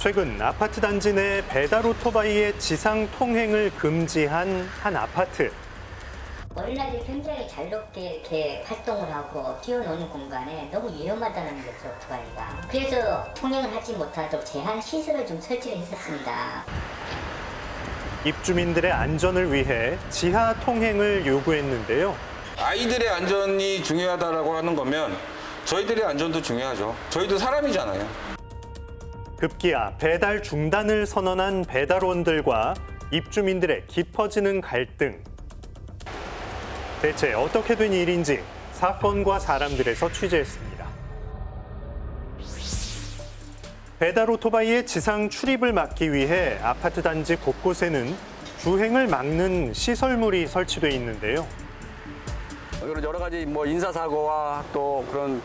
최근 아파트 단지 내 배달 오토바이의 지상 통행을 금지한 한 아파트. 어린아이들이 굉장히 자유롭게 이렇게 활동을 하고 뛰어노는 공간에 너무 위험하다는 거죠, 오토바이가. 그래서 통행을 하지 못하도록 제한 시설을 좀 설치를 했었습니다. 입주민들의 안전을 위해 지하 통행을 요구했는데요. 아이들의 안전이 중요하다고 하는 거면 저희들의 안전도 중요하죠. 저희도 사람이잖아요. 급기야 배달 중단을 선언한 배달원들과 입주민들의 깊어지는 갈등. 대체 어떻게 된 일인지 사건과 사람들에서 취재했습니다. 배달 오토바이의 지상 출입을 막기 위해 아파트 단지 곳곳에는 주행을 막는 시설물이 설치돼 있는데요. 여러 가지 인사사고와 또 그런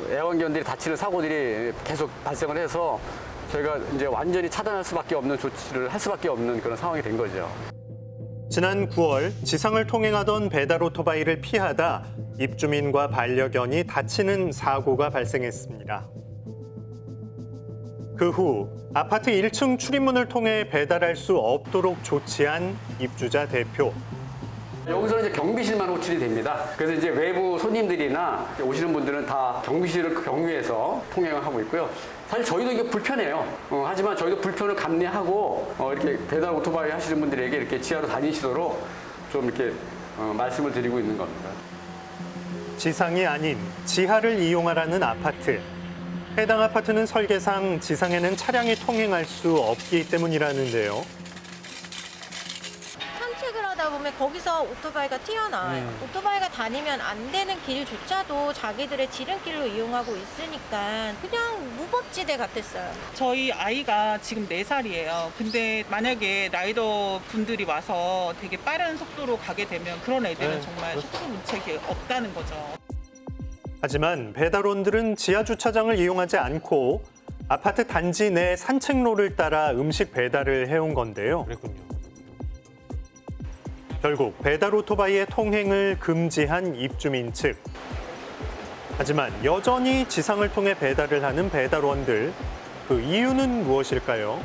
애완견들이 다치는 사고들이 계속 발생을 해서 저희가 이제 완전히 차단할 수밖에 없는 조치를 할 수밖에 없는 그런 상황이 된 거죠. 지난 9월 지상을 통행하던 배달 오토바이를 피하다 입주민과 반려견이 다치는 사고가 발생했습니다. 그 후 아파트 1층 출입문을 통해 배달할 수 없도록 조치한 입주자 대표. 여기서는 이제 경비실만 호출이 됩니다. 그래서 이제 외부 손님들이나 오시는 분들은 다 경비실을 경유해서 통행을 하고 있고요. 사실 저희도 이게 불편해요. 하지만 저희도 불편을 감내하고 이렇게 배달 오토바이 하시는 분들에게 이렇게 지하로 다니시도록 좀 이렇게 말씀을 드리고 있는 겁니다. 지상이 아닌 지하를 이용하라는 아파트. 해당 아파트는 설계상 지상에는 차량이 통행할 수 없기 때문이라는데요. 산책을 하다 보면 거기서 오토바이가 튀어나와요. 오토바이가 다니면 안 되는 길조차도 자기들의 지름길로 이용하고 있으니까 그냥 무법지대 같았어요. 저희 아이가 지금 4살이에요. 근데 만약에 라이더 분들이 와서 되게 빠른 속도로 가게 되면 그런 애들은 정말 속수무책이 없다는 거죠. 하지만 배달원들은 지하 주차장을 이용하지 않고 아파트 단지 내 산책로를 따라 음식 배달을 해온 건데요. 그랬군요. 결국 배달 오토바이의 통행을 금지한 입주민 측. 하지만 여전히 지상을 통해 배달을 하는 배달원들. 그 이유는 무엇일까요?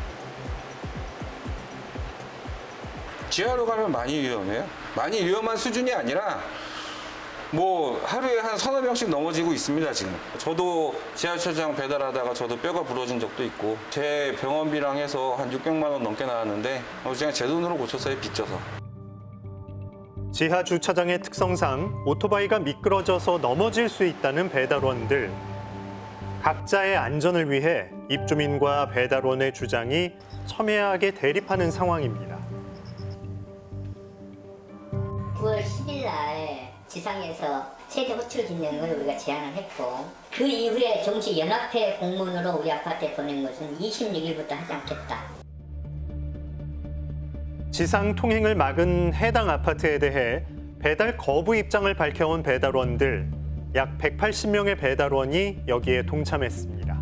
지하로 가면 많이 위험해요. 많이 위험한 수준이 아니라 하루에 한 서너 명씩 넘어지고 있습니다, 지금. 저도 지하주차장 배달하다가 저도 뼈가 부러진 적도 있고 제 병원비랑 해서 한 600만 원 넘게 나왔는데 그냥 제 돈으로 고쳤어요, 빚져서. 지하 주차장의 특성상 오토바이가 미끄러져서 넘어질 수 있다는 배달원들. 각자의 안전을 위해 입주민과 배달원의 주장이 첨예하게 대립하는 상황입니다. 9월 10일 날 지상에서 세대 호출 기능을 우리가 제안을 했고 그 이후에 정식 연합회 공문으로 우리 아파트에 보낸 것은 26일부터 하지 않겠다. 지상 통행을 막은 해당 아파트에 대해 배달 거부 입장을 밝혀온 배달원들. 약 180명의 배달원이 여기에 동참했습니다.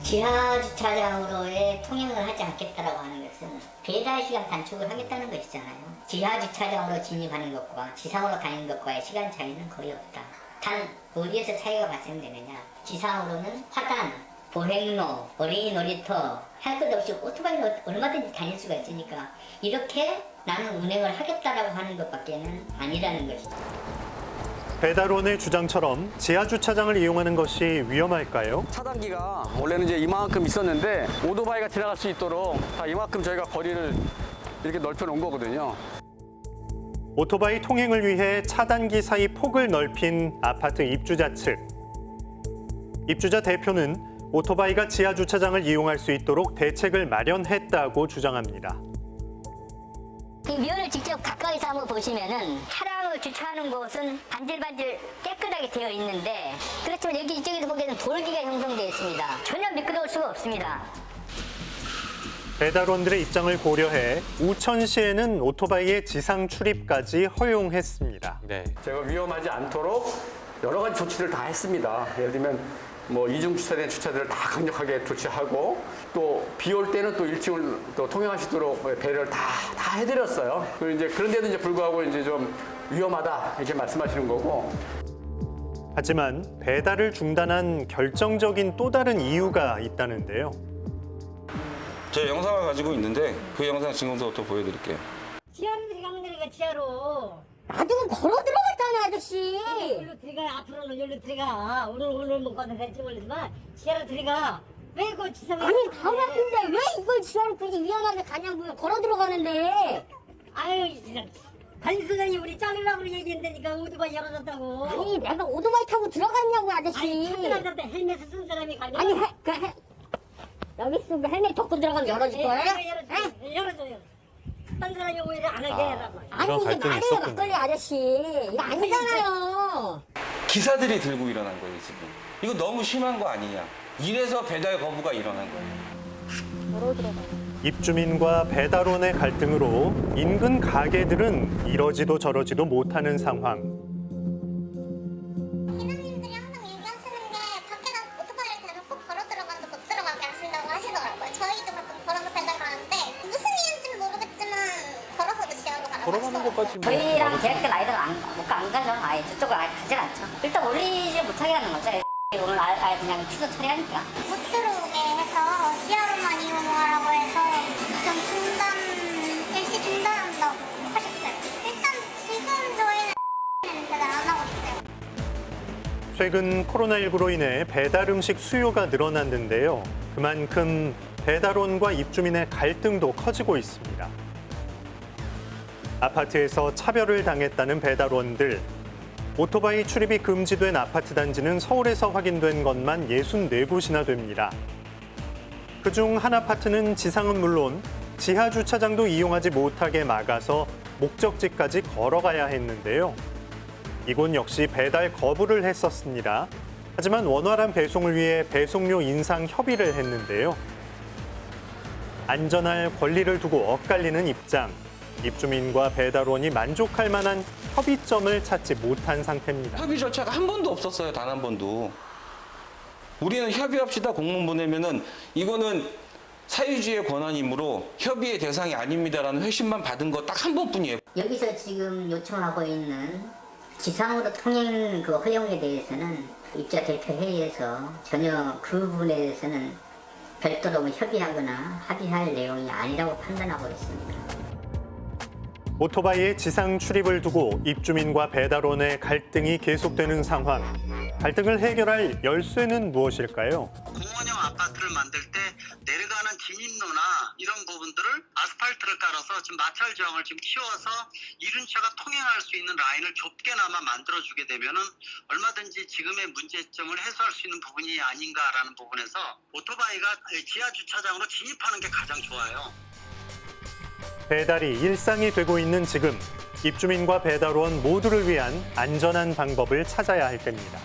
지하 주차장으로의 통행을 하지 않겠다라고 하는 것은 배달 시간 단축을 하겠다는 것이잖아요. 지하 주차장으로 진입하는 것과 지상으로 가는 것과의 시간 차이는 거의 없다. 단 어디에서 차이가 발생되느냐. 지상으로는 화단, 보행로, 어린이 놀이터 할 것 없이 오토바이로 얼마든지 다닐 수가 있으니까 이렇게 나는 운행을 하겠다라고 하는 것밖에는 아니라는 것이죠. 배달원의 주장처럼 지하 주차장을 이용하는 것이 위험할까요? 차단기가 원래는 이제 이만큼 있었는데 오토바이가 지나갈 수 있도록 다 이만큼 저희가 거리를 이렇게 넓혀 놓은 거거든요. 오토바이 통행을 위해 차단기 사이 폭을 넓힌 아파트 입주자 측. 입주자 대표는 오토바이가 지하 주차장을 이용할 수 있도록 대책을 마련했다고 주장합니다. 이 면을 직접 가까이서 한번 보시면은 차량을 주차하는 곳은 반질반질 깨끗하게 되어 있는데 그렇지만 여기 이쪽에서 보기에는 돌기가 형성되어 있습니다. 전혀 미끄러울 수가 없습니다. 배달원들의 입장을 고려해 우천시에는 오토바이의 지상 출입까지 허용했습니다. 네. 제가 위험하지 않도록 여러 가지 조치를 다 했습니다. 예를 들면 이중 주차된 주차들을 다 강력하게 조치하고 또 비 올 때는 또 1층을 또 통행하시도록 배려를 다 해드렸어요. 그런데도 이제 불구하고 이제 좀 위험하다 이렇게 말씀하시는 거고. 하지만 배달을 중단한 결정적인 또 다른 이유가 있다는데요. 제 영상을 가지고 있는데 그 영상 지금부터 보여드릴게요. 지하로 들어가면 되니까 지하로. 나도 걸어 들어갔잖아, 아저씨. 여기로 들어가. 앞으로는 여기로 들어가. 오늘 못 가는 될지 모르지만 지하로 들어가. 왜 그 지상에? 아니, 밥 아픈데 왜 이걸 지하로 그렇게 위험하게 가냐고요. 걸어 들어가는데. 아유 진짜. 관리소장이 우리 잘리라고 얘기했다니까 오토바이 열어줬다고. 아니, 내가 오토바이 타고 들어갔냐고, 아저씨. 아니 차들한테 헬멧을 쓴 사람이 관리. 아니, 여기 있으면 헬멧 덮고 들어가면 열어줄 거야? 열어줘요. 딴 사람이 오히려 안 하게 해라고. 아니, 이게 말이에요, 막걸리 아저씨. 이거 아니잖아요. 기사들이 들고 일어난 거예요, 지금. 이거 너무 심한 거 아니냐. 이래서 배달 거부가 일어난 거예요. 입주민과 배달원의 갈등으로 인근 가게들은 이러지도 저러지도 못하는 상황. 기사님들이 항상 얘기하시는 게 밖에다 오토바이를 대면 꼭 걸어 들어가도 못 들어가게 하신다고 하시더라고요. 저희도 가끔 걸어서 배달 가는데 무슨 이유인지는 모르겠지만 걸어서도 지하로 가는 걸어가는 것까지 저희랑 계약된 라이더가 안 가죠. 아예 저쪽을 아예 가질 않죠. 일단 올리지 못하게 하는 거죠. 오늘 아예 그냥 취소 처리하니까. 못 들어오게 해서 지하로만 이용하라고 해서 좀 일시 중단한다고 하셨어요. 일단 지금 저희는 배달 안 하고 있어요. 최근 코로나19로 인해 배달 음식 수요가 늘어났는데요. 그만큼 배달원과 입주민의 갈등도 커지고 있습니다. 아파트에서 차별을 당했다는 배달원들. 오토바이 출입이 금지된 아파트 단지는 서울에서 확인된 것만 64곳이나 됩니다. 그중 한 아파트는 지상은 물론 지하 주차장도 이용하지 못하게 막아서 목적지까지 걸어가야 했는데요. 이곳 역시 배달 거부를 했었습니다. 하지만 원활한 배송을 위해 배송료 인상 협의를 했는데요. 안전할 권리를 두고 엇갈리는 입장. 입주민과 배달원이 만족할 만한 협의점을 찾지 못한 상태입니다. 협의 절차가 한 번도 없었어요, 단 한 번도. 우리는 협의합시다 공문 보내면은 이거는 사유지의 권한이므로 협의의 대상이 아닙니다라는 회신만 받은 거 딱 한 번뿐이에요. 여기서 지금 요청하고 있는 지상으로 통행 그 허용에 대해서는 입주자 대표 회의에서 전혀 그 부분에 대해서는 별도로 뭐 협의하거나 합의할 내용이 아니라고 판단하고 있습니다. 오토바이의 지상 출입을 두고 입주민과 배달원의 갈등이 계속되는 상황. 갈등을 해결할 열쇠는 무엇일까요? 공원형 아파트를 만들 때 내려가는 진입로나 이런 부분들을 아스팔트를 깔아서 지금 마찰 저항을 지금 키워서 이륜차가 통행할 수 있는 라인을 좁게나마 만들어주게 되면은 얼마든지 지금의 문제점을 해소할 수 있는 부분이 아닌가라는 부분에서 오토바이가 지하 주차장으로 진입하는 게 가장 좋아요. 배달이 일상이 되고 있는 지금 입주민과 배달원 모두를 위한 안전한 방법을 찾아야 할 때입니다.